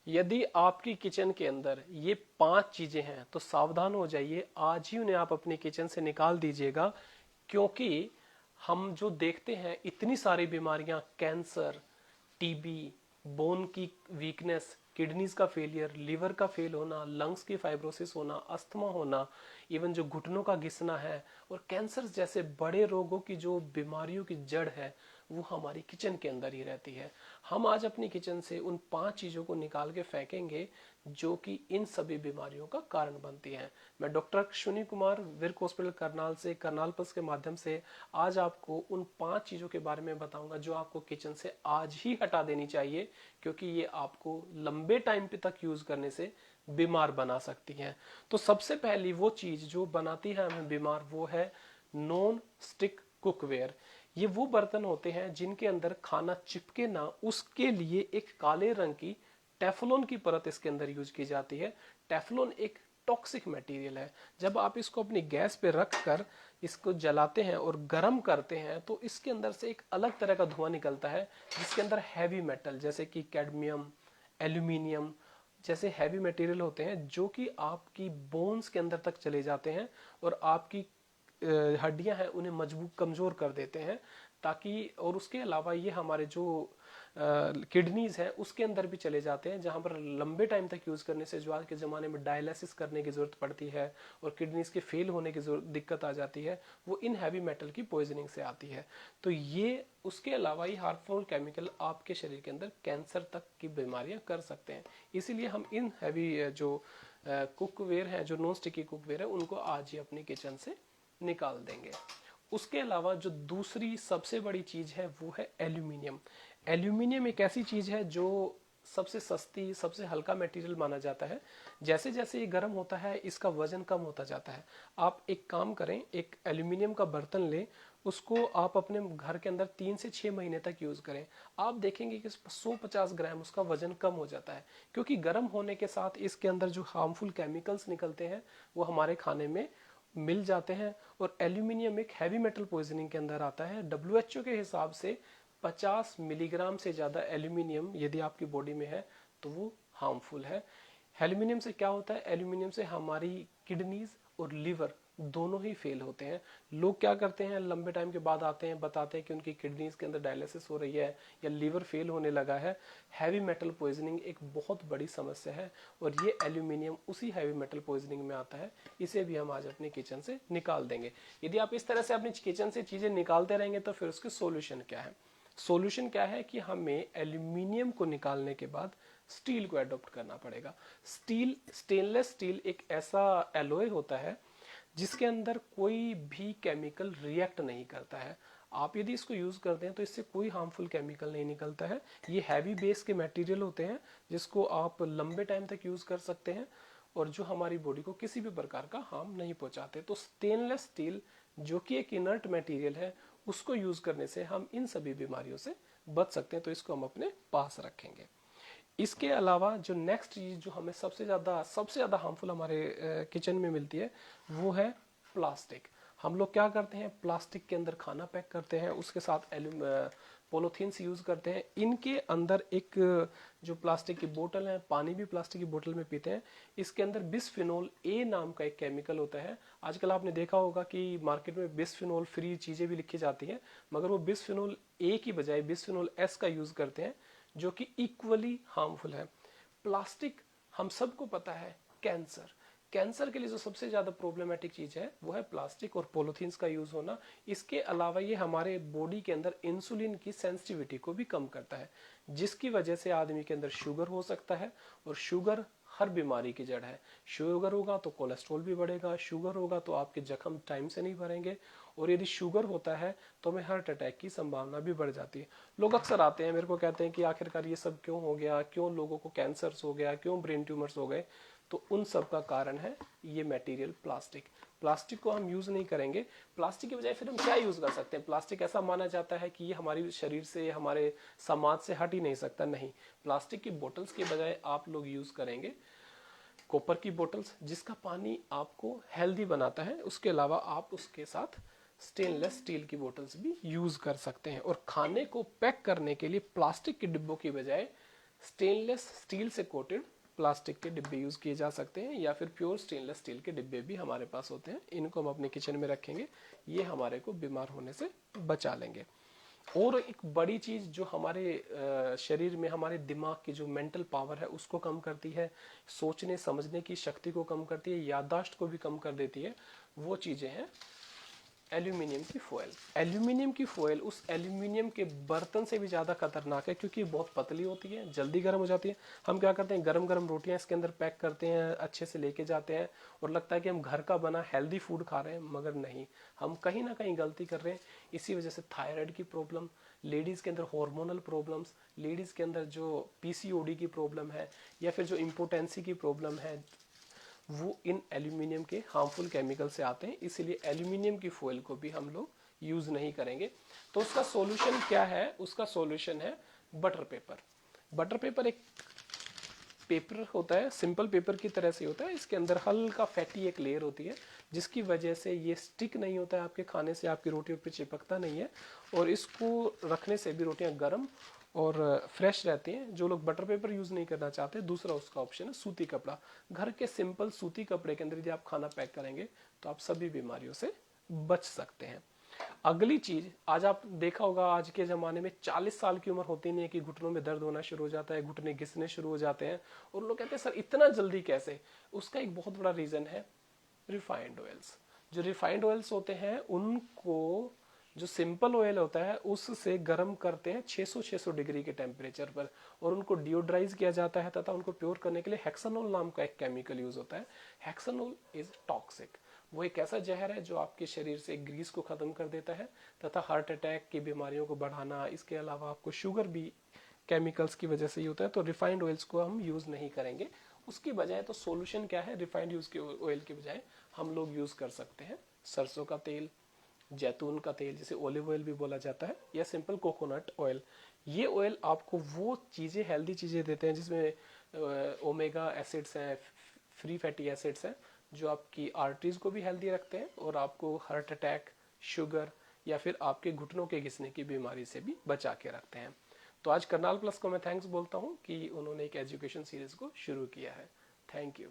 यदि आपकी किचन के अंदर ये 5 चीजें हैं तो सावधान हो जाइए, आज ही उन्हें आप अपनी किचन से निकाल दीजिएगा। क्योंकि हम जो देखते हैं इतनी सारी बीमारियां, कैंसर, टीबी, बोन की वीकनेस, किडनीज का फेलियर, लिवर का फेल होना, लंग्स की फाइब्रोसिस होना, अस्थमा होना, इवन जो घुटनों का घिसना है और कैंसर जैसे बड़े रोगों की जो बीमारियों की जड़ है वो हमारी किचन के अंदर ही रहती है। हम आज अपनी किचन से उन 5 चीजों को निकाल के फेंकेंगे जो कि इन सभी बीमारियों का कारण बनती हैं। मैं डॉक्टर अश्विनी कुमार, विर्क हॉस्पिटल करनाल से, करनाल प्लस के माध्यम से आज आपको उन 5 चीजों के बारे में बताऊंगा जो आपको किचन से आज ही हटा देनी चाहिए, क्योंकि ये आपको लंबे टाइम पे तक यूज करने से बीमार बना सकती हैं। तो सबसे पहली वो चीज जो बनाती है हमें बीमार, वो है नॉन स्टिक कुकवेयर। ये वो बर्तन होते हैं जिनके अंदर खाना चिपके ना, उसके लिए एक काले रंग की टेफ्लॉन की परत इसके अंदर यूज की जाती है। टेफ्लॉन एक टॉक्सिक मटेरियल है। जब आप इसको अपनी गैस पे रख कर इसको जलाते हैं और गर्म करते हैं तो इसके अंदर से एक अलग तरह का धुआं निकलता है, जिसके अंदर हैवी मेटल जैसे कि कैडमियम, एल्यूमिनियम जैसे हैवी मटेरियल होते हैं जो कि आपकी बोन्स के अंदर तक चले जाते हैं और आपकी हड्डियां हैं उन्हें मजबूत कमजोर कर देते हैं। ताकि और उसके अलावा ये हमारे जो किडनीज है उसके अंदर भी चले जाते हैं, जहां पर लंबे टाइम तक यूज करने से जो आज के जमाने में डायलिसिस करने की जरूरत पड़ती है और किडनीज के फेल होने की दिक्कत आ जाती है, वो इन हैवी मेटल की पॉइजनिंग से आती है। तो ये उसके अलावा ये हार्मफुल केमिकल आपके शरीर के अंदर कैंसर तक की बीमारियां कर सकते हैं। इसीलिए हम इन हैवी जो कुकवेयर है, जो नॉन स्टिकी कुकवेयर है, उनको आज ही अपनी किचन से निकाल देंगे। उसके अलावा जो दूसरी सबसे बड़ी चीज है वो है एल्यूमिनियम। एल्यूमिनियम एक ऐसी चीज है जो सबसे सस्ती, सबसे हल्का मटेरियल माना जाता है। जैसे जैसे ये गर्म होता है इसका वजन कम होता जाता है। आप एक काम करें, एक एल्यूमिनियम का बर्तन लें, उसको आप अपने घर के अंदर 3 से 6 महीने तक यूज करें। आप देखेंगे कि 150 ग्राम उसका वजन कम हो जाता है, क्योंकि गर्म होने के साथ इसके अंदर जो हार्मफुल केमिकल्स निकलते हैं वो हमारे खाने में मिल जाते हैं। और एल्यूमिनियम एक हैवी मेटल पॉइजनिंग के अंदर आता है। डब्ल्यूएचओ के हिसाब से 50 मिलीग्राम से ज्यादा एल्यूमिनियम यदि आपकी बॉडी में है तो वो हार्मफुल है। एल्यूमिनियम से क्या होता है, एल्यूमिनियम से हमारी किडनीज और लिवर दोनों ही फेल होते हैं। लोग क्या करते हैं, लंबे टाइम के बाद आते हैं, बताते हैं कि उनकी किडनीज के अंदर डायलिसिस हो रही है या लिवर फेल होने लगा है। हैवी मेटल पॉइजनिंग एक बहुत बड़ी समस्या है और ये एल्यूमिनियम उसी हैवी मेटल पॉइजनिंग में आता है। इसे भी हम आज अपनी किचन से निकाल देंगे। यदि आप इस तरह से अपनी किचन से चीजें निकालते रहेंगे तो फिर उसके सॉल्यूशन क्या है? सॉल्यूशन क्या है कि हमें एल्यूमिनियम को निकालने के बाद स्टील को एडॉप्ट करना पड़ेगा। स्टील, स्टेनलेस स्टील एक ऐसा एलॉय होता है जिसके अंदर कोई भी केमिकल रिएक्ट नहीं करता है। आप यदि इसको यूज करते हैं तो इससे कोई हार्मफुल केमिकल नहीं निकलता है। ये हैवी बेस के मटेरियल होते हैं जिसको आप लंबे टाइम तक यूज कर सकते हैं और जो हमारी बॉडी को किसी भी प्रकार का हार्म नहीं पहुंचाते। तो स्टेनलेस स्टील जो कि एक इनर्ट मटेरियल है, उसको यूज करने से हम इन सभी बीमारियों से बच सकते हैं। तो इसको हम अपने पास रखेंगे। इसके अलावा जो नेक्स्ट चीज जो हमें सबसे ज्यादा हार्मफुल हमारे किचन में मिलती है वो है प्लास्टिक। हम लोग क्या करते हैं, प्लास्टिक के अंदर खाना पैक करते हैं, उसके साथ पोलोथीन्स यूज करते हैं। इनके अंदर एक जो प्लास्टिक की बोतल है, पानी भी प्लास्टिक की बोतल में पीते हैं, इसके अंदर बिस्फिनोल ए नाम का एक केमिकल होता है। आजकल आपने देखा होगा कि मार्केट में बिस्फिनोल फ्री चीजें भी लिखी जाती हैं, मगर वो बिस्फिनोल ए की बजाय बिस्फिनोल एस का यूज करते हैं, जो कि इक्वली हार्मफुल है। प्लास्टिक हम सबको पता है, कैंसर, कैंसर के लिए जो सबसे ज्यादा प्रॉब्लमेटिक चीज है वो है प्लास्टिक और पॉलीथीन्स का यूज होना। इसके अलावा ये हमारे बॉडी के अंदर इंसुलिन की सेंसिटिविटी को भी कम करता है, जिसकी वजह से आदमी के अंदर शुगर हो सकता है। और शुगर हर बीमारी की जड़ है। शुगर होगा तो कोलेस्ट्रॉल भी बढ़ेगा, शुगर होगा तो आपके जख्म टाइम से नहीं भरेंगे, और यदि शुगर होता है तो हमें हार्ट अटैक की संभावना भी बढ़ जाती है। लोग अक्सर आते हैं मेरे को, कहते हैं कि आखिरकार ये सब क्यों हो गया, क्यों लोगों को कैंसर्स हो गया, क्यों ब्रेन ट्यूमर्स हो गए। तो उन सब का कारण है ये मटेरियल प्लास्टिक। प्लास्टिक को हम यूज नहीं करेंगे, प्लास्टिक की बजाय फिर हम क्या यूज कर सकते हैं? प्लास्टिक ऐसा माना जाता है कि ये हमारे शरीर से, हमारे समाज से हट ही नहीं सकता। नहीं, प्लास्टिक की बोतल्स के बजाय आप लोग यूज करेंगे कॉपर की बोतल्स, जिसका पानी आपको हेल्दी बनाता है। उसके अलावा आप उसके साथ स्टेनलेस स्टील की बोतल्स भी यूज कर सकते हैं। और खाने को पैक करने के लिए प्लास्टिक के डिब्बों की बजाय स्टेनलेस स्टील से कोटेड प्लास्टिक के डिब्बे यूज किए जा सकते हैं, या फिर प्योर स्टेनलेस स्टील के डिब्बे भी हमारे पास होते हैं। इनको हम अपने किचन में रखेंगे, ये हमारे को बीमार होने से बचा लेंगे। और एक बड़ी चीज जो हमारे शरीर में, हमारे दिमाग की जो मेंटल पावर है उसको कम करती है, सोचने समझने की शक्ति को कम करती है, याददाश्त को भी कम कर देती है, वो चीजें हैं एल्यूमिनियम की फॉयल। एल्यूमिनियम की फॉयल उस एल्यूमिनियम के बर्तन से भी ज्यादा खतरनाक है, क्योंकि बहुत पतली होती है, जल्दी गर्म हो जाती है। हम क्या करते हैं, गरम गरम रोटियां इसके अंदर पैक करते हैं, अच्छे से लेके जाते हैं, और लगता है कि हम घर का बना हेल्दी फूड खा रहे हैं, मगर नहीं, हम कहीं ना कहीं गलती कर रहे हैं। इसी वजह से थायराइड की प्रॉब्लम, लेडीज के अंदर हार्मोनल प्रॉब्लम्स, लेडीज के अंदर जो पीसीओडी की प्रॉब्लम है, या फिर जो इम्पोटेंसी की प्रॉब्लम है, वो इन एल्यूमिनियम के हार्मफुल केमिकल से आते हैं। इसीलिए एल्यूमिनियम की फॉयल को भी हम लोग यूज नहीं करेंगे। तो उसका सॉल्यूशन क्या है? उसका सॉल्यूशन है बटर पेपर। बटर पेपर एक पेपर होता है, सिंपल पेपर की तरह से होता है, इसके अंदर हल्का फैटी एक लेयर होती है, जिसकी वजह से ये स्टिक नहीं होता है आपके खाने से, आपकी रोटियों पे चिपकता नहीं है, और इसको रखने से भी रोटियां गर्म और फ्रेश रहती हैं। जो लोग बटर पेपर यूज नहीं करना चाहते, दूसरा उसका ऑप्शन है सूती कपड़ा। घर के सिंपल सूती कपड़े के अंदर यदि आप खाना पैक करेंगे तो आप सभी बीमारियों से बच सकते हैं। अगली चीज, आज आप देखा होगा आज के जमाने में 40 साल की उम्र होती नहीं है कि घुटनों में दर्द होना शुरू हो जाता है, घुटने घिसने शुरू हो जाते हैं, और लोग कहते हैं सर इतना जल्दी कैसे? उसका एक बहुत बड़ा रीजन है रिफाइंड ऑयल्स। जो रिफाइंड ऑयल्स होते हैं उनको, जो सिंपल ऑयल होता है उससे गर्म करते हैं 600 डिग्री के टेम्परेचर पर, और उनको डिओड्राइज किया जाता है, तथा उनको प्योर करने के लिए हेक्सानोल नाम का एक केमिकल यूज होता है। हेक्सानोल इज टॉक्सिक। वो एक ऐसा जहर है जो आपके शरीर से ग्रीस को खत्म कर देता है, तथा हार्ट अटैक की बीमारियों को बढ़ाना, इसके अलावा आपको शुगर भी केमिकल्स की वजह से ही होता है। तो रिफाइंड ऑयल्स को हम यूज नहीं करेंगे। उसकी बजाय तो सॉल्यूशन क्या है? रिफाइंड यूज के ऑयल के बजाय हम लोग यूज कर सकते हैं सरसों का तेल, जैतून का तेल जिसे ऑलिव ऑयल भी बोला जाता है, या सिंपल कोकोनट ऑयल। ये ऑयल आपको वो चीजें, हेल्दी चीजें देते हैं जिसमें ओमेगा एसिड्स हैं, फ्री फैटी एसिड्स हैं, जो आपकी आर्टरीज को भी हेल्दी रखते हैं, और आपको हार्ट अटैक, शुगर, या फिर आपके घुटनों के घिसने की बीमारी से भी बचा के रखते हैं। तो आज करनाल प्लस को मैं थैंक्स बोलता हूँ कि उन्होंने एक एजुकेशन सीरीज को शुरू किया है। Thank you.